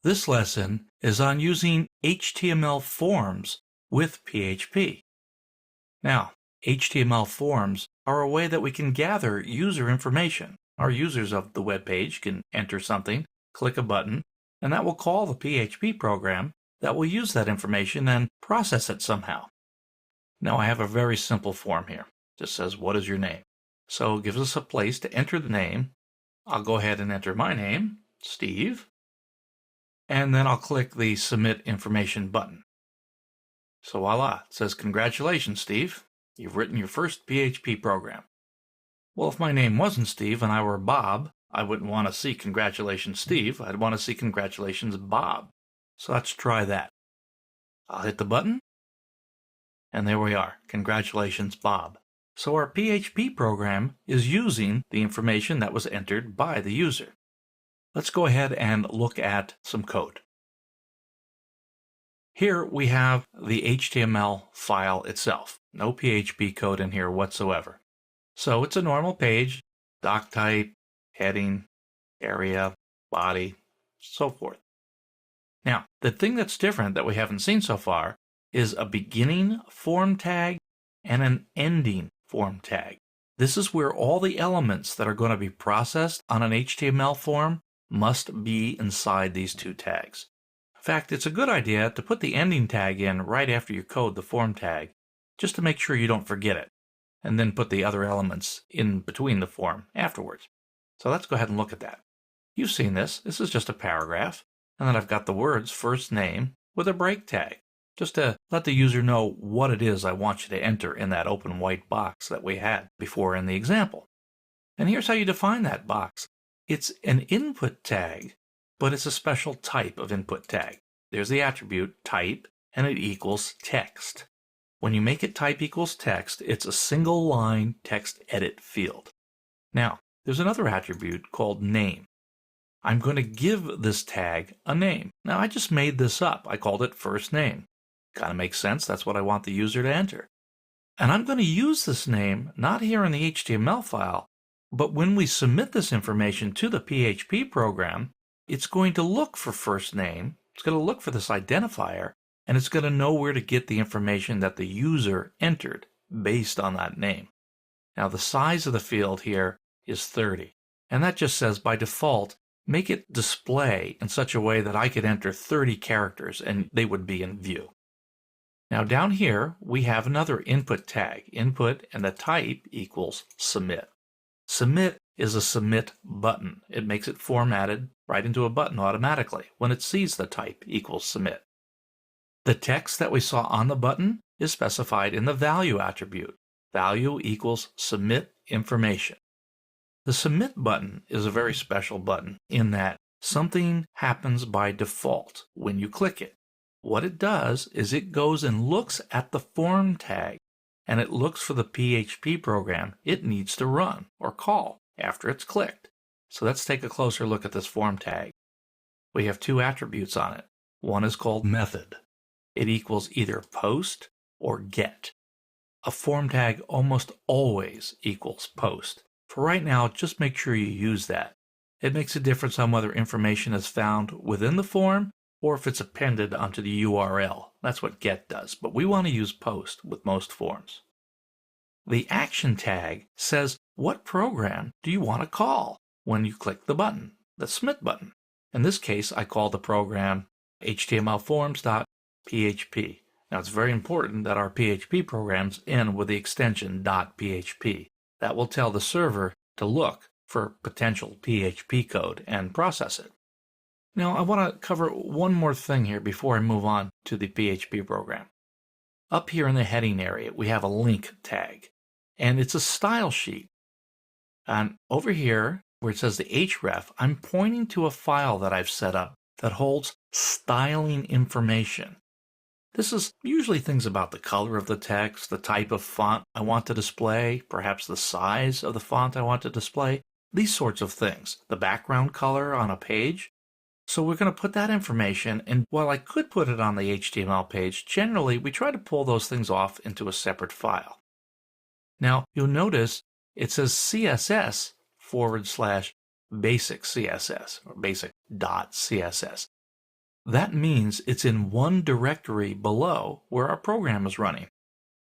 This lesson is on using HTML forms with PHP. Now, HTML forms are a way that we can gather user information. Our users of the web page can enter something, click a button, and that will call the PHP program that will use that information and process it somehow. Now, I have a very simple form here. It just says, what is your name? So it gives us a place to enter the name. I'll go ahead and enter my name, Steve. And then I'll click the Submit Information button. So voila, it says, congratulations, Steve. You've written your first PHP program. Well, if my name wasn't Steve and I were Bob, I wouldn't want to see congratulations, Steve. I'd want to see congratulations, Bob. So let's try that. I'll hit the button. And there we are. Congratulations, Bob. So our PHP program is using the information that was entered by the user. Let's go ahead and look at some code. Here we have the HTML file itself. No PHP code in here whatsoever. So it's a normal page, doc type, heading, area, body, so forth. Now, the thing that's different that we haven't seen so far is a beginning form tag and an ending form tag. This is where all the elements that are going to be processed on an HTML form must be inside these two tags. In fact, it's a good idea to put the ending tag in right after you code the form tag, just to make sure you don't forget it, and then put the other elements in between the form afterwards. So let's go ahead and look at that. You've seen this. This is just a paragraph, and then I've got the words first name with a break tag, just to let the user know what it is I want you to enter in that open white box that we had before in the example. And here's how you define that box. It's an input tag, but it's a special type of input tag. There's the attribute type, and it equals text. When you make it type equals text, it's a single line text edit field. Now, there's another attribute called name. I'm going to give this tag a name. Now, I just made this up. I called it first name. Kind of makes sense. That's what I want the user to enter. And I'm going to use this name not here in the HTML file, but when we submit this information to the PHP program, it's going to look for first name, it's going to look for this identifier, and it's going to know where to get the information that the user entered based on that name. Now, the size of the field here is 30, and that just says by default, make it display in such a way that I could enter 30 characters and they would be in view. Now down here, we have another input tag, input, and the type equals submit. Submit is a submit button. It makes it formatted right into a button automatically when it sees the type equals submit. The text that we saw on the button is specified in the value attribute. Value equals submit information. The submit button is a very special button in that something happens by default when you click it. What it does is it goes and looks at the form tag, and it looks for the PHP program it needs to run or call after it's clicked. So let's take a closer look at this form tag. We have two attributes on it. One is called method. It equals either post or get. A form tag almost always equals post. For right now, just make sure you use that. It makes a difference on whether information is found within the form or if it's appended onto the URL. That's what get does, but we want to use post with most forms. The action tag says what program do you want to call when you click the button, the submit button. In this case, I call the program htmlforms.php. Now, it's very important that our PHP programs end with the extension .php. That will tell the server to look for potential PHP code and process it. Now, I want to cover one more thing here before I move on to the PHP program. Up here in the heading area, we have a link tag, and it's a style sheet. And over here, where it says the href, I'm pointing to a file that I've set up that holds styling information. This is usually things about the color of the text, the type of font I want to display, perhaps the size of the font I want to display, these sorts of things, the background color on a page. So we're going to put that information, and while I could put it on the HTML page, generally we try to pull those things off into a separate file. Now, you'll notice it says CSS/basic CSS or basic.css. That means it's in one directory below where our program is running.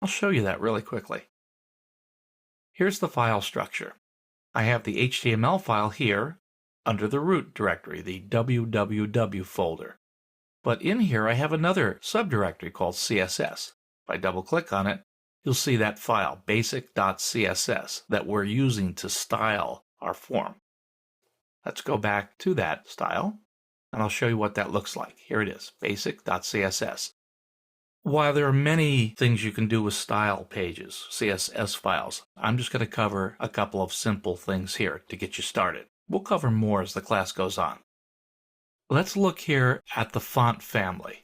I'll show you that really quickly. Here's the file structure. I have the HTML file here under the root directory, the www folder. But in here I have another subdirectory called CSS. If I double-click on it, you'll see that file, basic.css, that we're using to style our form. Let's go back to that style, and I'll show you what that looks like. Here it is, basic.css. While there are many things you can do with style pages, CSS files, I'm just going to cover a couple of simple things here to get you started. We'll cover more as the class goes on. Let's look here at the font family.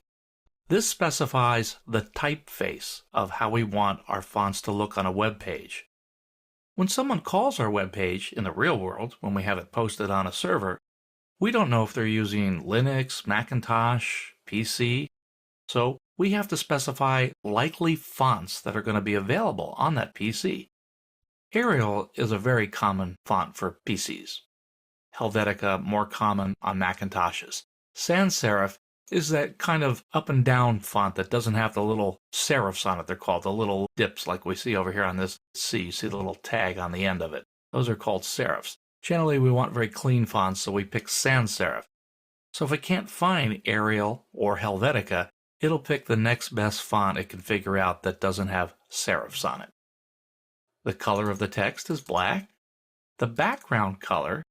This specifies the typeface of how we want our fonts to look on a web page. When someone calls our web page in the real world, when we have it posted on a server, we don't know if they're using Linux, Macintosh, PC, so we have to specify likely fonts that are going to be available on that PC. Arial is a very common font for PCs. Helvetica, more common on Macintoshes. Sans serif is that kind of up and down font that doesn't have the little serifs on it, they're called, the little dips like we see over here on this C. You see the little tag on the end of it. Those are called serifs. Generally, we want very clean fonts, so we pick sans serif. So if it can't find Arial or Helvetica, it'll pick the next best font it can figure out that doesn't have serifs on it. The color of the text is black. The background color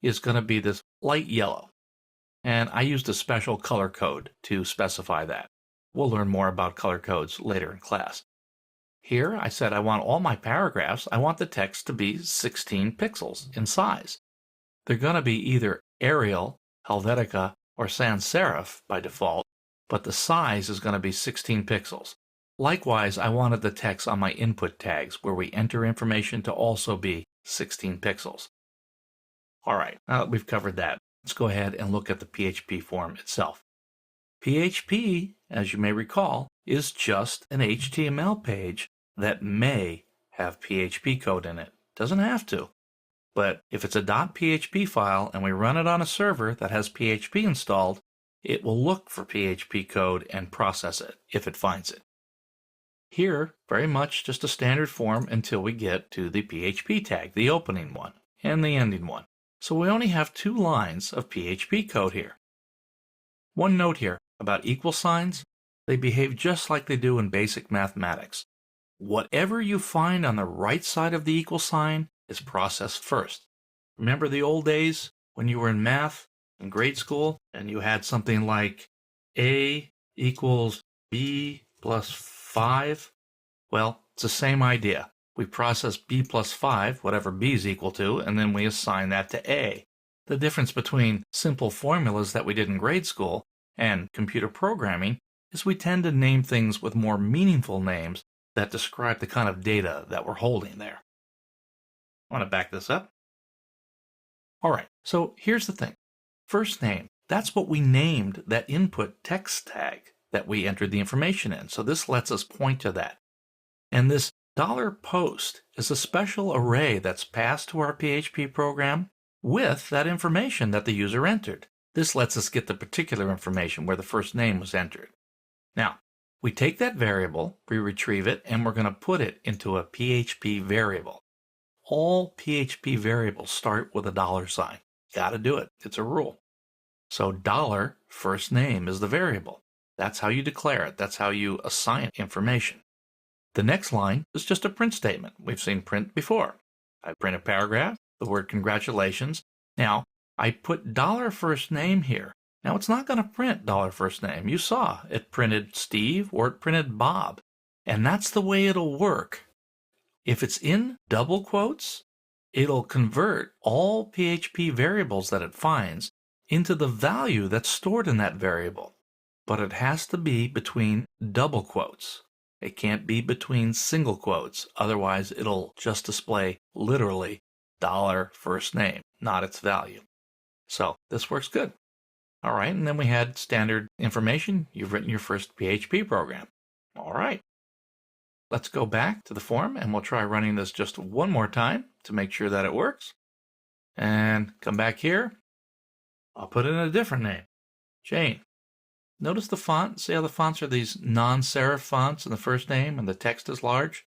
is going to be this light yellow. And I used a special color code to specify that. We'll learn more about color codes later in class. Here I said I want all my paragraphs, I want the text to be 16 pixels in size. They're going to be either Arial, Helvetica, or sans serif by default, but the size is going to be 16 pixels. Likewise, I wanted the text on my input tags where we enter information to also be 16 pixels. All right, now that we've covered that, let's go ahead and look at the PHP form itself. PHP, as you may recall, is just an HTML page that may have PHP code in it. Doesn't have to. But if it's a .php file and we run it on a server that has PHP installed, it will look for PHP code and process it if it finds it. Here, very much just a standard form until we get to the PHP tag, the opening one and the ending one. So we only have 2 lines of PHP code here. One note here about equal signs, they behave just like they do in basic mathematics. Whatever you find on the right side of the equal sign is processed first. Remember the old days when you were in math in grade school and you had something like A equals B plus 5? Well, it's the same idea. We process B plus 5, whatever B is equal to, and then we assign that to A. The difference between simple formulas that we did in grade school and computer programming is we tend to name things with more meaningful names that describe the kind of data that we're holding there. I want to back this up. All right, so here's the thing. First name, that's what we named that input text tag that we entered the information in. So this lets us point to that. And this $post is a special array that's passed to our PHP program with that information that the user entered. This lets us get the particular information where the first name was entered. Now, we take that variable, we retrieve it, and we're going to put it into a PHP variable. All PHP variables start with a $sign. Got to do it. It's a rule. So $first name is the variable. That's how you declare it. That's how you assign information. The next line is just a print statement. We've seen print before. I print a paragraph, the word congratulations. Now, I put $first name here. Now, it's not going to print $first name. You saw it printed Steve or it printed Bob. And that's the way it'll work. If it's in double quotes, it'll convert all PHP variables that it finds into the value that's stored in that variable. But it has to be between double quotes. It can't be between single quotes. Otherwise, it'll just display literally $first name, not its value. So this works good. All right, and then we had standard information. You've written your first PHP program. All right. Let's go back to the form and we'll try running this just one more time to make sure that it works. And come back here. I'll put in a different name, Jane. Notice the font? See how the fonts are these non-serif fonts in the first name and the text is large?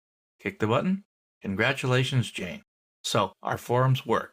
Click the button. Congratulations, Jane. So our forums work.